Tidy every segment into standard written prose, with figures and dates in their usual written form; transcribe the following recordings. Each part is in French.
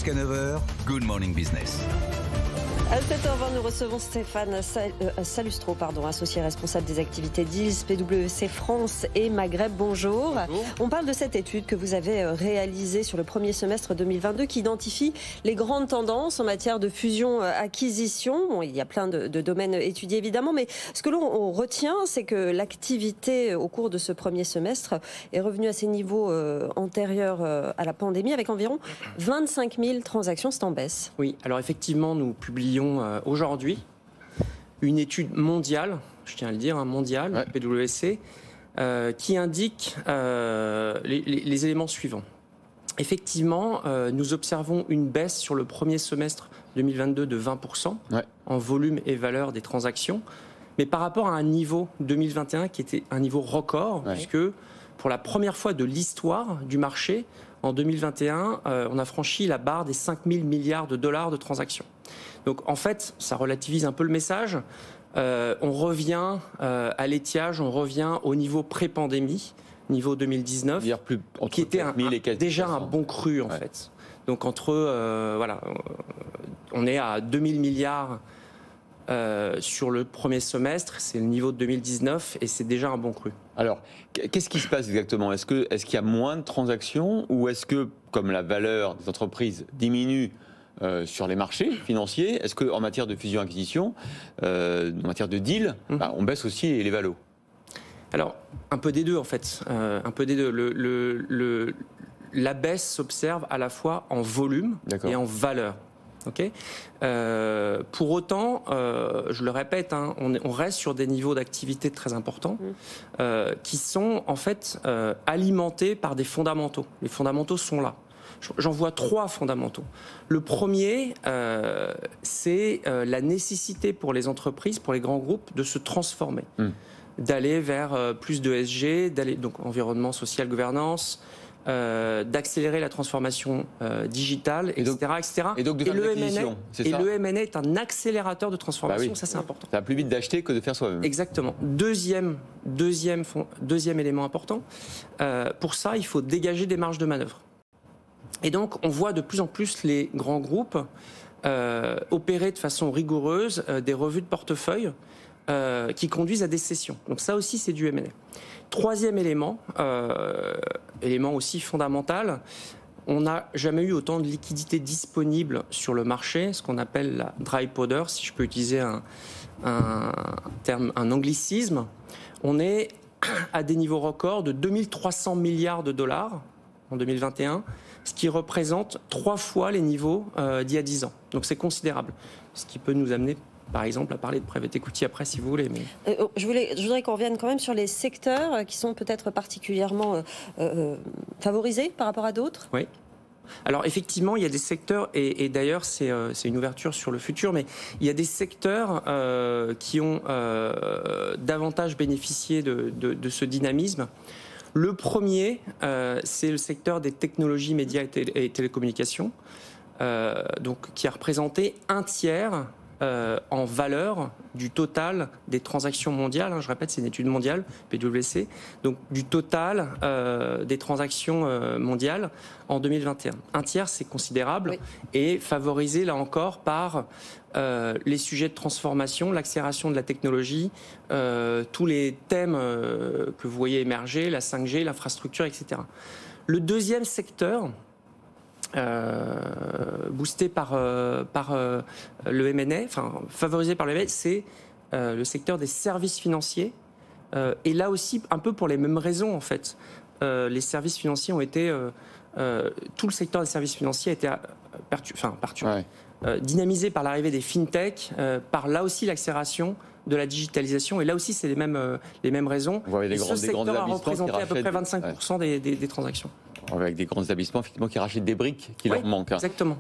Jusqu'à 9h, Good Morning Business. À 7h20, nous recevons Stéphane Salustro, associé responsable des activités d'ILS, PwC France et Maghreb. Bonjour. Bonjour. On parle de cette étude que vous avez réalisée sur le premier semestre 2022 qui identifie les grandes tendances en matière de fusion-acquisition. Bon, il y a plein de domaines étudiés évidemment, mais ce que l'on retient, c'est que l'activité au cours de ce premier semestre est revenue à ses niveaux antérieurs à la pandémie avec environ 25 000 transactions. C'est en baisse. Oui, alors effectivement, nous publions aujourd'hui une étude mondiale, je tiens à le dire, mondiale, PwC, qui indique les éléments suivants. Effectivement, nous observons une baisse sur le premier semestre 2022 de 20% en volume et valeur des transactions, mais par rapport à un niveau 2021 qui était un niveau record, puisque pour la première fois de l'histoire du marché, en 2021, on a franchi la barre des 5 000 milliards de dollars de transactions. Donc en fait, ça relativise un peu le message. On revient à l'étiage, on revient au niveau pré-pandémie, niveau 2019, qui était déjà un bon cru en fait. Donc on est à 2 000 milliards sur le premier semestre, c'est le niveau de 2019 et c'est déjà un bon cru. Alors, qu'est-ce qui se passe exactement ? Est-ce qu'il y a moins de transactions ou est-ce que, comme la valeur des entreprises diminue sur les marchés financiers, est-ce qu'en matière de fusion-acquisition, en matière de deal, on baisse aussi les valos ? Alors, un peu des deux en fait. Un peu des deux. La baisse s'observe à la fois en volume et en valeur. Okay. Pour autant, je le répète, on reste sur des niveaux d'activité très importants qui sont en fait alimentés par des fondamentaux. Les fondamentaux sont là. J'en vois 3 fondamentaux. Le premier, c'est la nécessité pour les entreprises, pour les grands groupes, de se transformer, d'aller vers plus de ESG, d'aller donc environnement, social, gouvernance. D'accélérer la transformation digitale, etc. Et donc de faire de l'acquisition, c'est ça ? Le M&A est un accélérateur de transformation, ça c'est important. Ça va plus vite d'acheter que de faire soi-même. Exactement. Deuxième élément important, pour ça il faut dégager des marges de manœuvre. Et donc on voit de plus en plus les grands groupes opérer de façon rigoureuse des revues de portefeuille qui conduisent à des cessions. Donc ça aussi c'est du M&A. Troisième élément, élément aussi fondamental, on n'a jamais eu autant de liquidités disponibles sur le marché, ce qu'on appelle la dry powder, si je peux utiliser un anglicisme. On est à des niveaux records de 2300 milliards de dollars en 2021, ce qui représente 3 fois les niveaux d'il y a 10 ans. Donc c'est considérable, ce qui peut nous amener par exemple, à parler de private equity après, si vous voulez. Mais... Je voudrais qu'on revienne quand même sur les secteurs qui sont peut-être particulièrement favorisés par rapport à d'autres. Oui. Alors effectivement, il y a des secteurs, et d'ailleurs c'est une ouverture sur le futur, mais il y a des secteurs qui ont davantage bénéficié de ce dynamisme. Le premier, c'est le secteur des technologies, médias et télécommunications, donc, qui a représenté un tiers en valeur du total des transactions mondiales, je répète, c'est une étude mondiale, PwC, donc du total des transactions mondiales en 2021. Un tiers, c'est considérable, et favorisé là encore par les sujets de transformation, l'accélération de la technologie, tous les thèmes que vous voyez émerger, la 5G, l'infrastructure, etc. Le deuxième secteur, boosté par le M&A, enfin favorisé par le M&A, c'est le secteur des services financiers. Et là aussi, un peu pour les mêmes raisons en fait. Les services financiers ont été, tout le secteur des services financiers a été dynamisé par l'arrivée des fintech, par là aussi l'accélération de la digitalisation. Et là aussi, c'est les mêmes raisons. Ce secteur a représenté à peu près 25% des transactions. Avec des grands établissements effectivement qui rachètent des briques qui leur manquent. Exactement.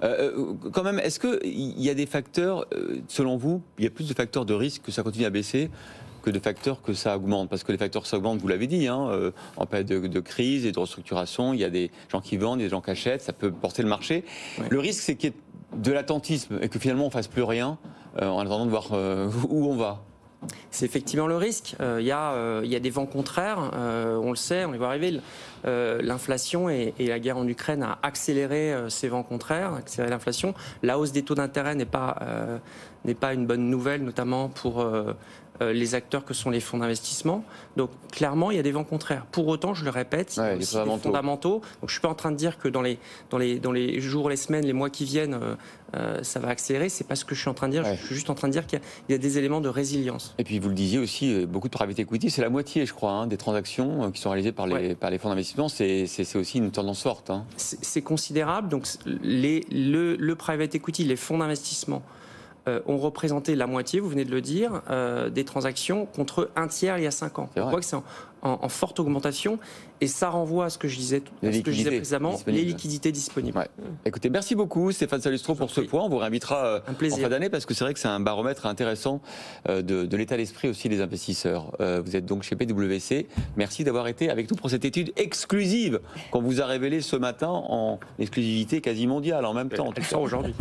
Quand même, est-ce qu'il y a des facteurs, selon vous, il y a plus de facteurs de risque que ça continue à baisser que de facteurs que ça augmente ? Parce que les facteurs que ça augmente, vous l'avez dit, en période de crise et de restructuration, il y a des gens qui vendent, des gens qui achètent, ça peut porter le marché. Ouais. Le risque, c'est qu'il y ait de l'attentisme et que finalement on ne fasse plus rien en attendant de voir où on va. C'est effectivement le risque. Il y a des vents contraires, on le sait, on les voit arriver. l'inflation et la guerre en Ukraine a accéléré ces vents contraires, accéléré l'inflation. La hausse des taux d'intérêt n'est pas une bonne nouvelle, notamment pour les acteurs que sont les fonds d'investissement. Donc clairement, il y a des vents contraires. Pour autant, je le répète, il y a aussi des fondamentaux. Donc je ne suis pas en train de dire que dans les jours, les semaines, les mois qui viennent, ça va accélérer. C'est pas ce que je suis en train de dire. Je suis juste en train de dire qu'il y a des éléments de résilience. Et puis vous le disiez aussi, beaucoup de private equity, c'est la moitié, je crois, des transactions qui sont réalisées par les fonds d'investissement. C'est aussi une tendance forte. C'est considérable. Donc le private equity, les fonds d'investissement ont représenté la moitié, vous venez de le dire, des transactions contre un tiers il y a 5 ans. On voit que c'est en forte augmentation et ça renvoie à ce que je disais précédemment, les liquidités disponibles. Ouais. Écoutez, merci beaucoup Stéphane Salustro pour ce point. On vous réinvitera en fin d'année parce que c'est vrai que c'est un baromètre intéressant de l'état d'esprit aussi des investisseurs. Vous êtes donc chez PwC. Merci d'avoir été avec nous pour cette étude exclusive qu'on vous a révélée ce matin en exclusivité quasi mondiale en même temps. Tout ça aujourd'hui.